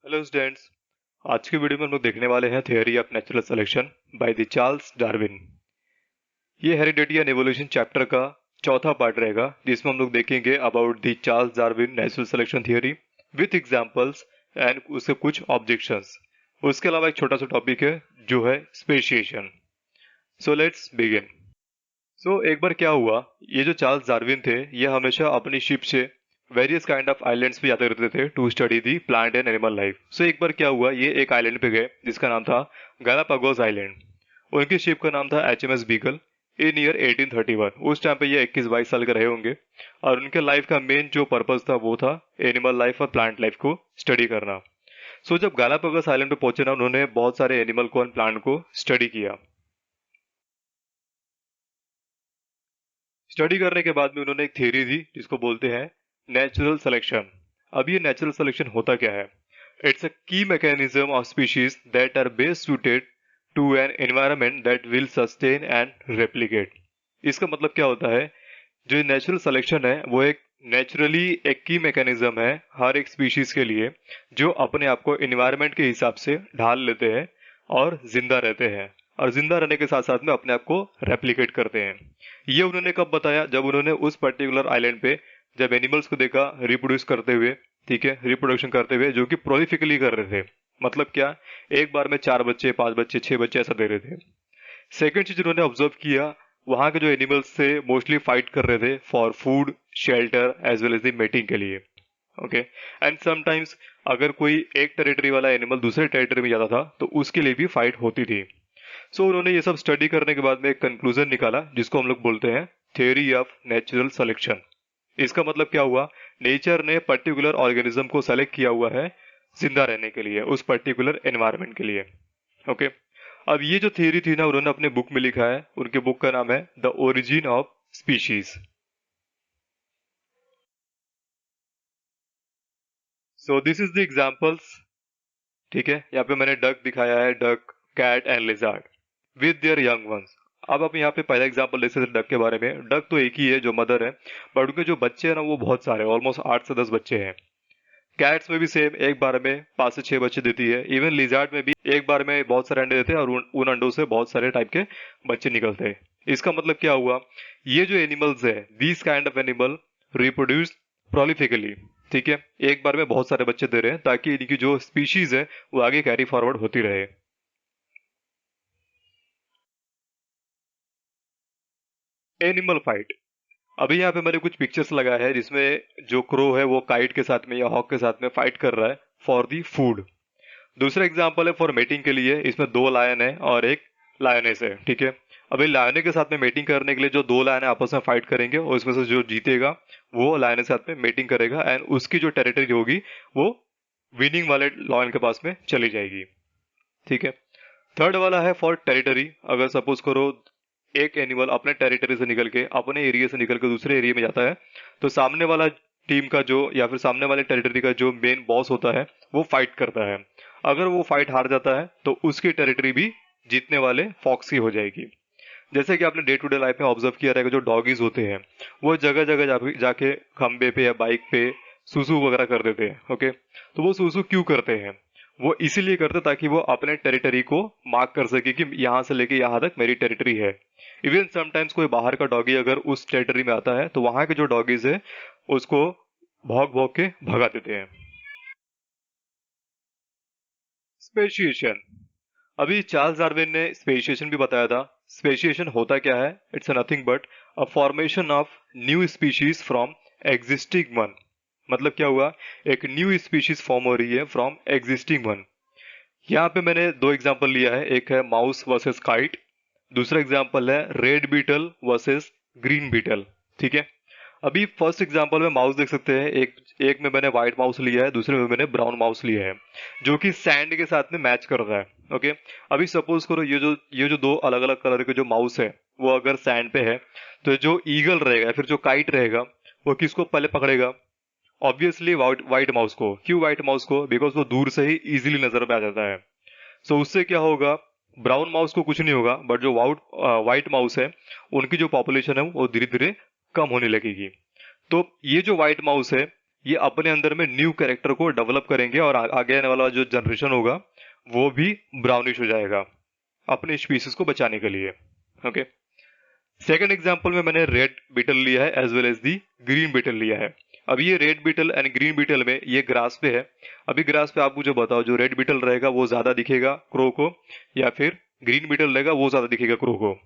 Hello students. आज की video में हम लोग देखने वाले हैं theory of natural selection by the Charles Darwin. ये हेरिडिटी एंड एवोल्यूशन चैप्टर का चौथा पार्ट रहेगा, जिसमें हम लोग देखेंगे about the Charles Darwin natural selection theory with examples and उसके कुछ ऑब्जेक्शंस। उसके अलावा एक छोटा सा टॉपिक है जो है स्पेशिएशन। So let's begin. एक बार क्या हुआ, ये जो चार्ल्स डार्विन थे ये हमेशा अपनी शिप से वेरियस काइंड ऑफ आइलैंड्स पे जाते रहते थे to study the plant and animal life. एक बार क्या हुआ, ये एक आइलैंड पे गए जिसका नाम था गालापागोस आइलैंड। उनकी शिप का नाम था एचएमएस बीगल इन ईयर 1831। उस टाइम पे ये 21-22 साल के रहे होंगे और उनके लाइफ का मेन जो पर्पज था वो था एनिमल लाइफ और प्लांट लाइफ को स्टडी करना। जब गालापागोस आइलैंड पे पहुंचे ना, उन्होंने बहुत सारे एनिमल को और प्लांट को स्टडी किया। स्टडी करने के बाद में उन्होंने एक थ्योरी दी जिसको बोलते हैं नेचुरल सिलेक्शन। अब ये नेचुरल सिलेक्शन होता क्या है? It's a key mechanism of species that are best suited to an environment that will sustain and replicate. इसका मतलब क्या होता है? जो नेचुरल सिलेक्शन है वो एक नेचुरली एक की मैकेनिज्म है हर एक स्पीशीज के लिए, जो अपने आप को एनवायरनमेंट के हिसाब से ढाल लेते हैं और जिंदा रहते हैं, और जिंदा रहने के साथ साथ में अपने आप को रेप्लिकेट करते हैं। ये उन्होंने कब बताया? जब उन्होंने उस पर्टिकुलर आइलैंड पे जब एनिमल्स को देखा रिप्रोड्यूस करते हुए, ठीक है, रिप्रोडक्शन करते हुए, जो कि प्रोलिफिकली कर रहे थे। मतलब क्या? एक बार में 4 बच्चे, 5 बच्चे, 6 बच्चे ऐसा दे रहे थे। सेकेंड चीज उन्होंने ऑब्जर्व किया, वहां के जो एनिमल्स थे मोस्टली फाइट कर रहे थे for food, shelter as well as the mating के लिए। ओके। एंड समटाइम्स अगर कोई एक टेरिटरी वाला एनिमल दूसरे टेरिटरी में जाता था तो उसके लिए भी फाइट होती थी। उन्होंने ये सब स्टडी करने के बाद में एक कंक्लूजन निकाला जिसको हम लोग बोलते हैं थ्योरी ऑफ नेचुरल सिलेक्शन। इसका मतलब क्या हुआ? नेचर ने पर्टिकुलर ऑर्गेनिज्म को सेलेक्ट किया हुआ है जिंदा रहने के लिए उस पर्टिकुलर एनवायरनमेंट के लिए। ओके। अब ये जो थ्योरी थी ना, उन्होंने अपने बुक में लिखा है। उनके बुक का नाम है the origin of species. This is the examples. ठीक है, यहाँ पे मैंने डक दिखाया है, duck, cat and lizard with their young ones. अब आप यहाँ पे पहला एग्जांपल ले सकते डक के बारे में। डक तो एक ही है जो मदर है, बट उनके जो बच्चे हैं ना वो बहुत सारे, ऑलमोस्ट 8 से 10 बच्चे हैं। कैट्स में भी सेम, एक बार में 5 से 6 बच्चे देती है। इवन लिजार्ड में भी एक बार में बहुत सारे अंडे देते हैं और उन अंडों से बहुत सारे टाइप के बच्चे निकलते हैं। इसका मतलब क्या हुआ? ये जो एनिमल्स है, these kind of animal reproduce prolifically. ठीक है, एक बार में बहुत सारे बच्चे दे रहे हैं ताकि इनकी जो स्पीशीज है वो आगे कैरी फॉरवर्ड होती रहे। Animal fight. अभी यहाँ पे मैंने कुछ पिक्चर्स लगाया है जिसमें जो क्रो है वो काइट के साथ में या हॉक के साथ में फाइट कर रहा है फॉर दी फूड। दूसरा एग्जांपल है फॉर मेटिंग के लिए। इसमें 2 लायन है और एक लायनेस है। ठीक है, अभी लायने के साथ में मेटिंग करने के लिए जो 2 लायन है आपस में फाइट करेंगे और उसमें से जो जीतेगा वो लायन के साथ में मेटिंग करेगा एंड उसकी जो टेरिटरी होगी वो विनिंग वाले लायन के पास में चली जाएगी। ठीक है। थर्ड वाला है फॉर टेरिटरी। अगर सपोज करो एक एनिमल अपने टेरिटरी से निकल के, अपने एरिया से निकल के दूसरे एरिया में जाता है, तो सामने वाला टीम का जो या फिर सामने वाले टेरिटरी का जो मेन बॉस होता है वो फाइट करता है। अगर वो फाइट हार जाता है तो उसकी टेरिटरी भी जीतने वाले फॉक्स की हो जाएगी। जैसे कि आपने डे टू डे लाइफ में ऑब्जर्व किया रहेगा, जो डॉगीज होते हैं वो जगह जगह जाके खंबे पे या बाइक पे सुसु वगैरह कर देते हैं। ओके, तो वो सुसु क्यों करते हैं? वो इसीलिए करते ताकि वो अपने टेरिटरी को मार्क कर सके कि यहाँ से लेके यहाँ तक मेरी टेरिटरी है। इवन समटाइम्स कोई बाहर का डॉगी अगर उस टेरिटरी में आता है तो वहां के जो डॉगीज है उसको भौंक भौंक के भगा देते हैं। स्पेशिएशन। अभी चार्ल्स डार्विन ने स्पेशिएशन भी बताया था। स्पेशिएशन होता क्या है? It's nothing but a formation of new species from existing one. मतलब क्या हुआ? एक न्यू स्पीशीज फॉर्म हो रही है फ्रॉम एग्जिस्टिंग वन। यहाँ पे मैंने 2 एग्जांपल लिया है, एक है माउस वर्सेस काइट, दूसरा एग्जांपल है red beetle versus green beetle. ठीक है, अभी फर्स्ट एग्जांपल में माउस देख सकते हैं, एक एक में मैंने व्हाइट माउस लिया है, दूसरे में मैंने ब्राउन माउस लिया है, जो कि सैंड के साथ में मैच कर रहा है। ओके, अभी सपोज करो ये जो 2 अलग अलग कलर के जो माउस है वो अगर सैंड पे है, तो जो ईगल रहेगा या फिर जो काइट रहेगा वो किसको पहले पकड़ेगा? ऑब्वियसली व्हाइट माउस को। क्यों व्हाइट माउस को? बिकॉज वो दूर से ही इजीली नजर में आ जाता है। उससे क्या होगा? ब्राउन माउस को कुछ नहीं होगा, बट जो व्हाइट माउस है उनकी जो पॉपुलेशन है वो धीरे धीरे कम होने लगेगी। तो ये जो व्हाइट माउस है ये अपने अंदर में न्यू कैरेक्टर को डेवलप करेंगे और आगे आने वाला जो जनरेशन होगा वो भी ब्राउनिश हो जाएगा अपने स्पीसीज को बचाने के लिए। ओके, सेकंड एग्जांपल में मैंने रेड बीटल लिया है as well as the green beetle लिया है। अब ये red beetle and green beetle में ये ग्रास पे है। अभी ग्रास पे आप मुझे बताओ, जो रेड बीटल रहेगा वो ज्यादा दिखेगा क्रो को, या फिर ग्रीन बीटल रहेगा वो ज्यादा दिखेगा क्रो को?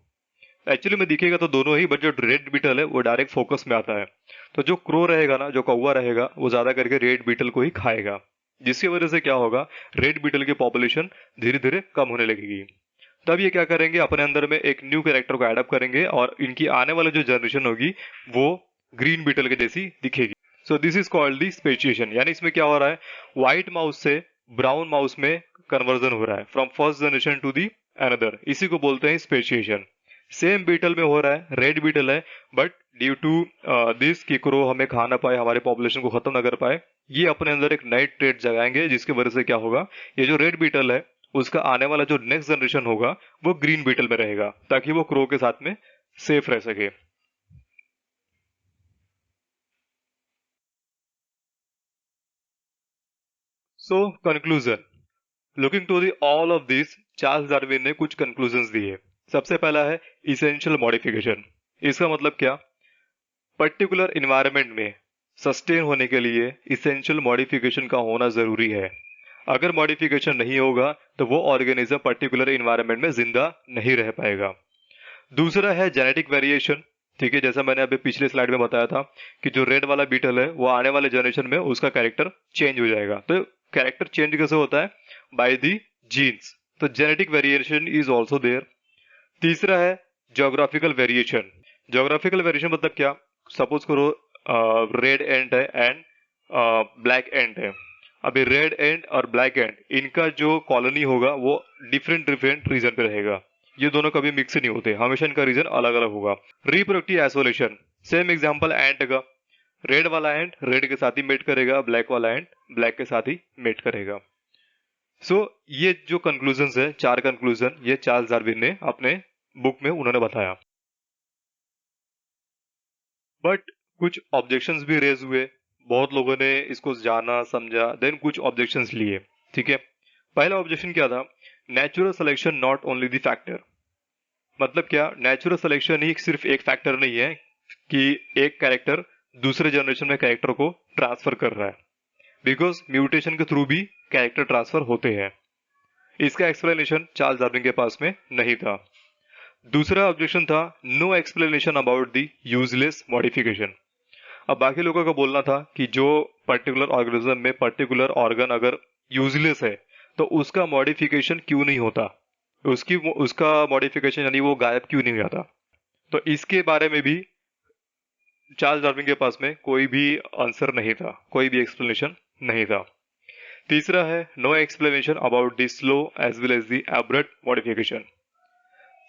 एक्चुअली में दिखेगा तो दोनों ही, बट जो रेड बीटल है वो डायरेक्ट फोकस में आता है। तो जो क्रो रहेगा ना, जो कौवा रहेगा, वो ज्यादा करके रेड बीटल को ही खाएगा, जिसकी वजह से क्या होगा, रेड बीटल की पॉपुलेशन धीरे धीरे कम होने लगेगी। तब ये क्या करेंगे, अपने अंदर में एक न्यू कैरेक्टर को एडअप करेंगे और इनकी आने वाली जो जनरेशन होगी वो ग्रीन बीटल के जैसी दिखेगी। So this is called the speciation. यानी इसमें क्या हो रहा है, व्हाइट माउस से ब्राउन माउस में कन्वर्जन हो रहा है, from first generation to the another. इसी को बोलते हैं स्पेशिएशन। सेम बीटल में हो रहा है, रेड बीटल है, बट ड्यू टू दिस कि क्रो हमें खा ना पाए, हमारे पॉपुलेशन को खत्म ना कर पाए, ये अपने अंदर एक नई ट्रेड जगाएंगे, जिसकी वजह से क्या होगा, ये जो रेड बीटल है उसका आने वाला जो नेक्स्ट जनरेशन होगा वो ग्रीन बीटल में रहेगा, ताकि वो क्रो के साथ में सेफ रह सके। So conclusion, looking to the all of this, Charles Darwin ने कुछ कंक्लूजन्स दिए। सबसे पहला है इसेंशियल मॉडिफिकेशन। इसका मतलब क्या, पर्टिकुलर इन्वायरमेंट में सस्टेन होने के लिए इसेंशियल मॉडिफिकेशन का होना जरूरी है। अगर मॉडिफिकेशन नहीं होगा तो वो ऑर्गेनिज्म पर्टिकुलर इन्वायरमेंट में जिंदा नहीं रह पाएगा। दूसरा है जेनेटिक वेरिएशन। ठीक है, जैसा मैंने अभी पिछले स्लाइड में बताया था कि जो रेड वाला बीटल है वो आने वाले जनरेशन में उसका कैरेक्टर चेंज हो जाएगा। तो कैरेक्टर चेंज कैसे होता है, बाय दी जीन्स। तो genetic variation is also there. तीसरा है ज्योग्राफिकल वेरिएशन। ज्योग्राफिकल वेरिएशन मतलब क्या, सपोज करो रेड एंट है एंड ब्लैक एंट है। अभी रेड एंट और ब्लैक एंट, इनका जो कॉलोनी होगा वो डिफरेंट डिफरेंट रीजन पे रहेगा। ये दोनों कभी मिक्स नहीं होते, हमेशा इनका रीजन अलग अलग होगा। रिप्रोडक्टिव आइसोलेशन, सेम एग्जांपल एंट का, रेड वाला एंट रेड के साथ ही मेट करेगा, ब्लैक वाला एंट ब्लैक के साथ ही मेट करेगा। सो ये जो कंक्लूजन है, चार कंक्लूजन, ये चार्ल्स डार्विन ने अपने बुक में उन्होंने बताया। बट कुछ ऑब्जेक्शंस भी रेज हुए, बहुत लोगों ने इसको जाना समझा, देन कुछ ऑब्जेक्शंस लिए। ठीक है, पहला ऑब्जेक्शन क्या था, natural selection not only the factor. मतलब क्या, नेचुरल सिलेक्शन ही सिर्फ एक फैक्टर नहीं है कि एक कैरेक्टर दूसरे जनरेशन में कैरेक्टर को ट्रांसफर कर रहा है, बिकॉज म्यूटेशन के थ्रू भी कैरेक्टर ट्रांसफर होते हैं। इसका एक्सप्लेनेशन चार्ल्स डार्विन के पास में नहीं था। दूसरा ऑब्जेक्शन था, no explanation about the useless modification. अब बाकी लोगों का बोलना था कि जो पर्टिकुलर ऑर्गेनिज्म में पर्टिकुलर ऑर्गन अगर यूजलेस है तो उसका मॉडिफिकेशन क्यों नहीं होता, उसका मॉडिफिकेशन यानी वो गायब क्यों नहीं हो जाता। तो इसके बारे में भी चार्ल्स डार्विन के पास में कोई भी आंसर नहीं था, कोई भी एक्सप्लेनेशन नहीं था। तीसरा है, no explanation about the slow as well as the abrupt modification.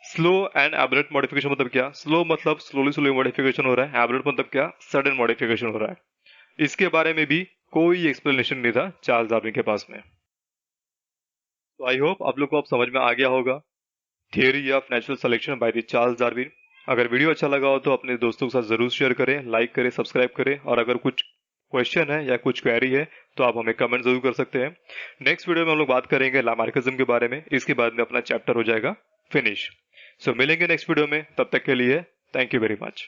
Slow and abrupt modification मतलब क्या, स्लो मतलब स्लोली स्लोली मॉडिफिकेशन हो रहा है, एब्रप्ट मतलब क्या, सडन मॉडिफिकेशन हो रहा है। इसके बारे में भी कोई एक्सप्लेनेशन नहीं था चार्ल्स डार्विन के पास में। तो आई होप आप लोग को अब समझ में आ गया होगा theory of natural selection by the Charles Darwin. अगर वीडियो अच्छा लगा हो तो अपने दोस्तों के साथ जरूर शेयर करें, लाइक करें, सब्सक्राइब करें, और अगर कुछ क्वेश्चन है या कुछ क्वेरी है तो आप हमें कमेंट जरूर कर सकते हैं। नेक्स्ट वीडियो में हम लोग बात करेंगे लामार्किज्म के बारे में, इसके बाद में अपना चैप्टर हो जाएगा फिनिश। सो मिलेंगे नेक्स्ट वीडियो में, तब तक के लिए थैंक यू वेरी मच।